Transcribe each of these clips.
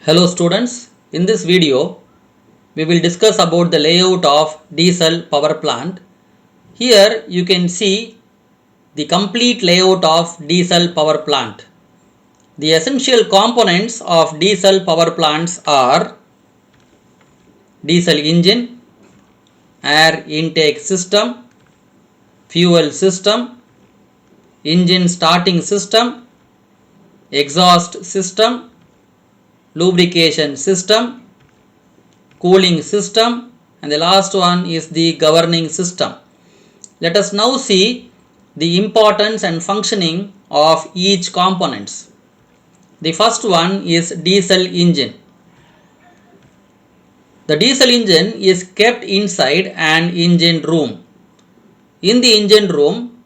Hello students, in this video we will discuss about the layout of diesel power plant. Here you can see the complete layout of diesel power plant. The essential components of diesel power plants are diesel engine, air intake system, fuel system, engine starting system, exhaust system, lubrication system, cooling system, and the last one is the governing system. Let us now see the importance and functioning of each components. The first one is diesel engine. The diesel engine is kept inside an engine room. In the engine room,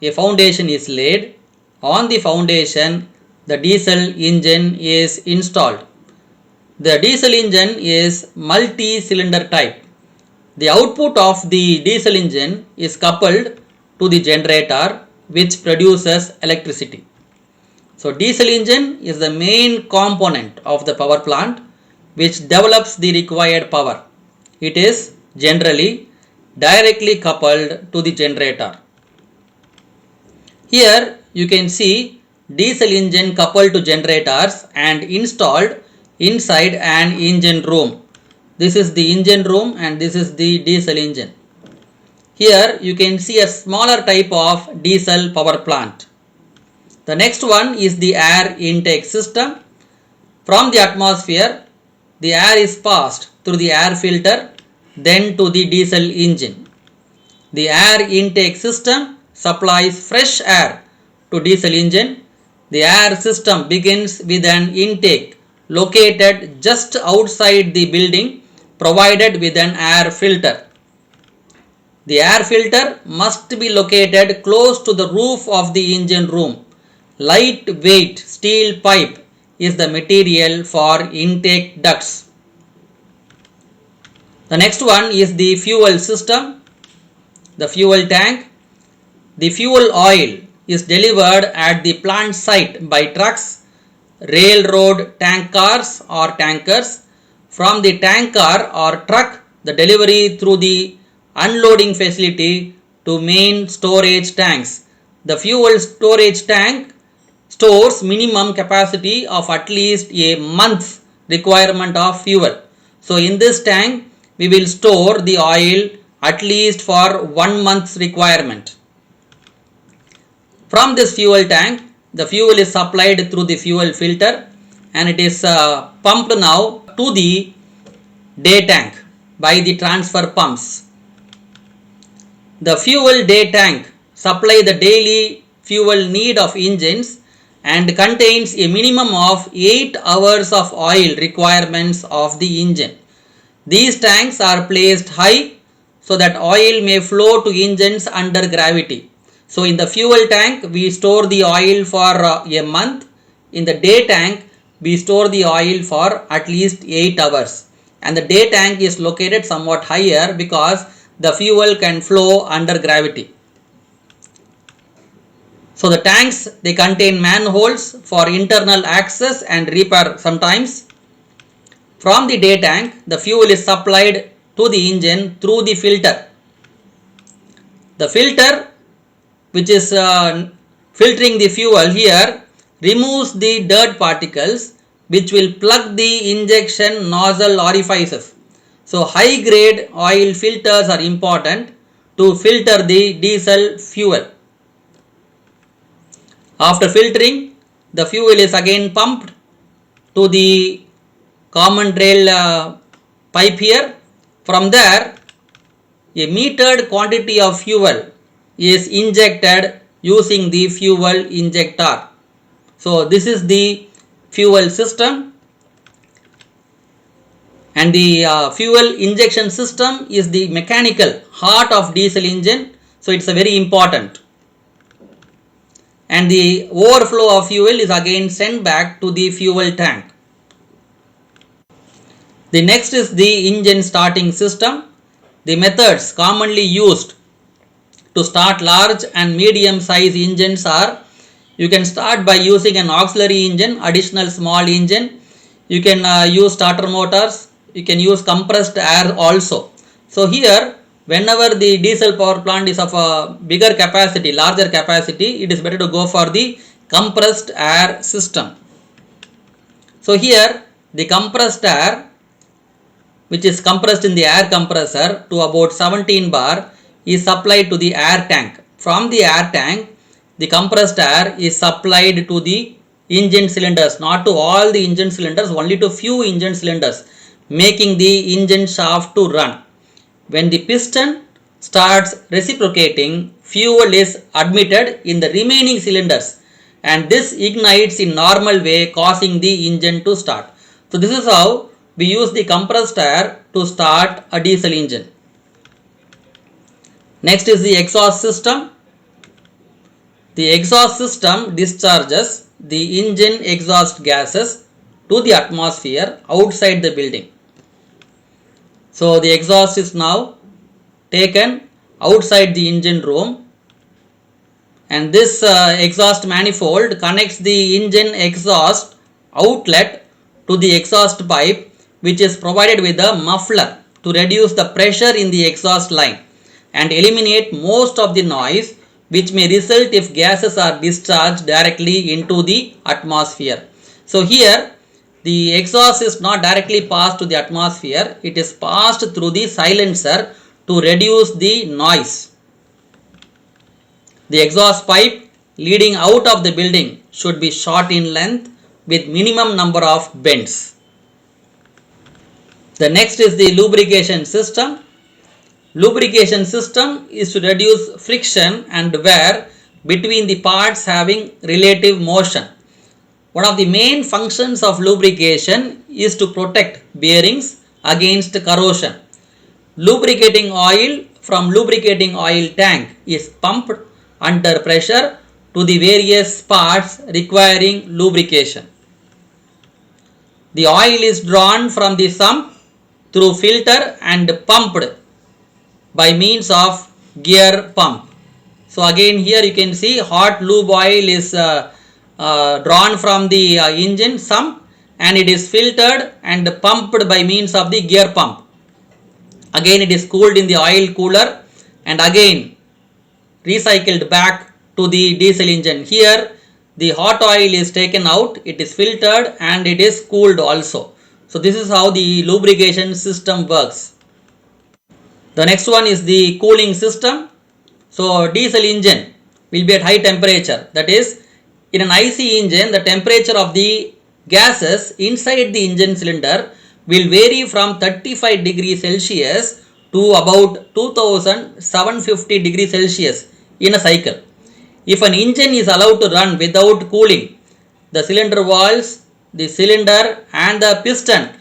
a foundation is laid. On the foundation, the diesel engine is installed. The diesel engine is multi-cylinder type. The output of the diesel engine is coupled to the generator which produces electricity. So diesel engine is the main component of the power plant which develops the required power. It is generally directly coupled to the generator. Here you can see diesel engine coupled to generators and installed inside an engine room. This is the engine room and this is the diesel engine. Here you can see a smaller type of diesel power plant. The next one is the air intake system. From the atmosphere, the air is passed through the air filter, then to the diesel engine. The air intake system supplies fresh air to diesel engine. The air system begins with an intake located just outside the building provided with an air filter. The air filter must be located close to the roof of the engine room. Lightweight steel pipe is the material for intake ducts. The next one is the fuel system, the fuel tank. The fuel oil is delivered at the plant site by trucks, railroad tank cars or tankers. From the tank car or truck, the delivery through the unloading facility to main storage tanks. The fuel storage tank stores minimum capacity of at least a month's requirement of fuel. So in this tank we will store the oil at least for 1 month's requirement. From this fuel tank, the fuel is supplied through the fuel filter and it is pumped now to the day tank by the transfer pumps. The fuel day tank supply the daily fuel need of engines and contains a minimum of 8 hours of oil requirements of the engine. These tanks are placed high so that oil may flow to engines under gravity. So in the fuel tank we store the oil for a month. In the day tank we store the oil for at least 8 hours. And the day tank is located somewhat higher because the fuel can flow under gravity. So the tanks, they contain manholes for internal access and repair sometimes. From the day tank, the fuel is supplied to the engine through the filter. The filter which is filtering the fuel here removes the dirt particles which will plug the injection nozzle orifices. So high grade oil filters are important to filter the diesel fuel. After filtering, the fuel is again pumped to the common rail pipe here. From there, a metered quantity of fuel is injected using the fuel injector. So this is the fuel system, and the fuel injection system is the mechanical heart of diesel engine. So it's a very important. And the overflow of fuel is again sent back to the fuel tank. The next is the engine starting system. The methods commonly used to start large and medium size engines are: you can start by using an auxiliary engine, additional small engine. You can use starter motors, you can use compressed air also. So here whenever the diesel power plant is of a bigger capacity, larger capacity, it is better to go for the compressed air system. So here the compressed air, which is compressed in the air compressor to about 17 bar, is supplied to the air tank. From the air tank, the compressed air is supplied to the engine cylinders, not to all the engine cylinders, only to few engine cylinders, making the engine shaft to run. When the piston starts reciprocating, fuel is admitted in the remaining cylinders and this ignites in normal way, causing the engine to start. So this is how we use the compressed air to start a diesel engine. Next is the exhaust system. The exhaust system discharges the engine exhaust gases to the atmosphere outside the building. So the exhaust is now taken outside the engine room, and this exhaust manifold connects the engine exhaust outlet to the exhaust pipe, which is provided with a muffler to reduce the pressure in the exhaust line and eliminate most of the noise which may result if gases are discharged directly into the atmosphere. So here the exhaust is not directly passed to the atmosphere, it is passed through the silencer to reduce the noise. The exhaust pipe leading out of the building should be short in length with minimum number of bends. The next is the lubrication system. Lubrication system is to reduce friction and wear between the parts having relative motion. One of the main functions of lubrication is to protect bearings against corrosion. Lubricating oil from lubricating oil tank is pumped under pressure to the various parts requiring lubrication. The oil is drawn from the sump through filter and pumped by means of gear pump. So again here you can see hot lube oil is drawn from the engine sump and it is filtered and pumped by means of the gear pump. Again it is cooled in the oil cooler and again recycled back to the diesel engine. Here the hot oil is taken out, it is filtered and it is cooled also. So this is how the lubrication system works. The next one is the cooling system. So diesel engine will be at high temperature, that is in an IC engine the temperature of the gases inside the engine cylinder will vary from 35 degrees Celsius to about 2750 degrees Celsius in a cycle. If an engine is allowed to run without cooling, the cylinder walls, the cylinder and the piston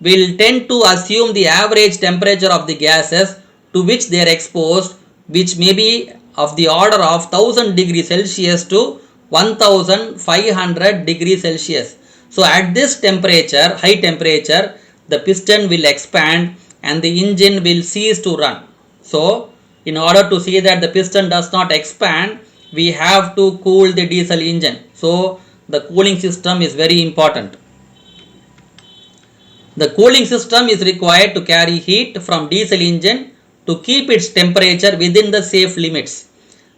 will tend to assume the average temperature of the gases to which they are exposed, which may be of the order of 1000 degrees Celsius to 1500 degrees Celsius. So at this temperature, high temperature, the piston will expand and the engine will cease to run. So in order to see that the piston does not expand, we have to cool the diesel engine. So the cooling system is very important. The cooling system is required to carry heat from diesel engine to keep its temperature within the safe limits.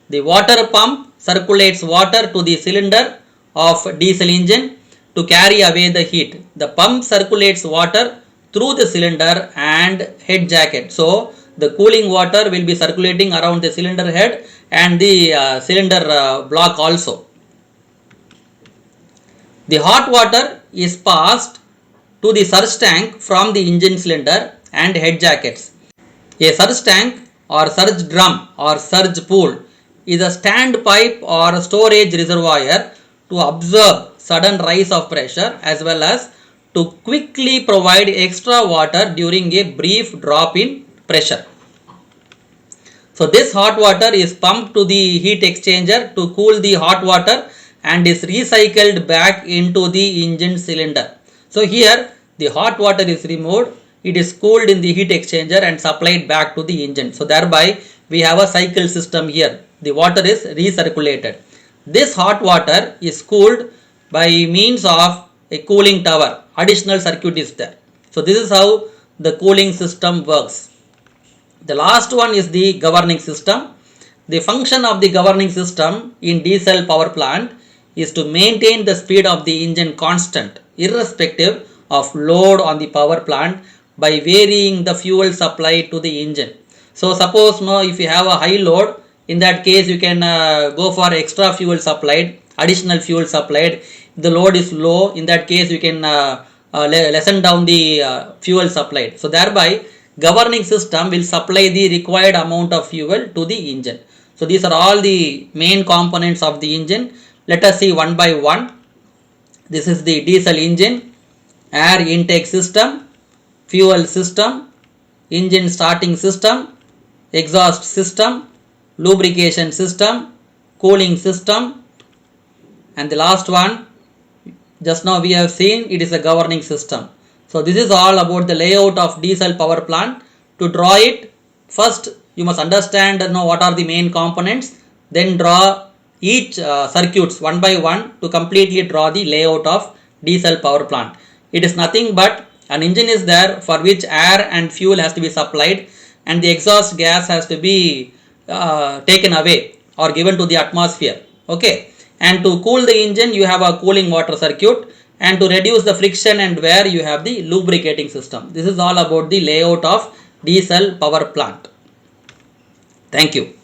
The water pump circulates water to the cylinder of diesel engine to carry away the heat. The pump circulates water through the cylinder and head jacket. So the cooling water will be circulating around the cylinder head and the cylinder block also. The hot water is passed to the surge tank from the engine cylinder and head jackets. A surge tank or surge drum or surge pool is a standpipe or storage reservoir to absorb sudden rise of pressure as well as to quickly provide extra water during a brief drop in pressure. So this hot water is pumped to the heat exchanger to cool the hot water and is recycled back into the engine cylinder. So here the hot water is removed, it is cooled in the heat exchanger and supplied back to the engine. So thereby we have a cycle system here. The water is recirculated. This hot water is cooled by means of a cooling tower, additional circuit is there. So this is how the cooling system works. The last one is the governing system. The function of the governing system in diesel power plant is to maintain the speed of the engine constant irrespective of load on the power plant by varying the fuel supply to the engine. So suppose if you have a high load, in that case you can go for extra fuel supplied, additional fuel supplied. If the load is low, in that case you can lessen down the fuel supplied. So thereby governing system will supply the required amount of fuel to the engine. So these are all the main components of the engine. Let us see one by one. This is the diesel engine, air intake system, fuel system, engine starting system, exhaust system, lubrication system, cooling system, and the last one just now we have seen, it is a governing system. So this is all about the layout of diesel power plant. To draw it, first you must understand and know what are the main components, then draw each circuits one by one to completely draw the layout of diesel power plant. It is nothing but an engine is there for which air and fuel has to be supplied, and the exhaust gas has to be taken away or given to the atmosphere. Okay, and to cool the engine you have a cooling water circuit, and to reduce the friction and wear you have the lubricating system. This is all about the layout of diesel power plant. Thank you.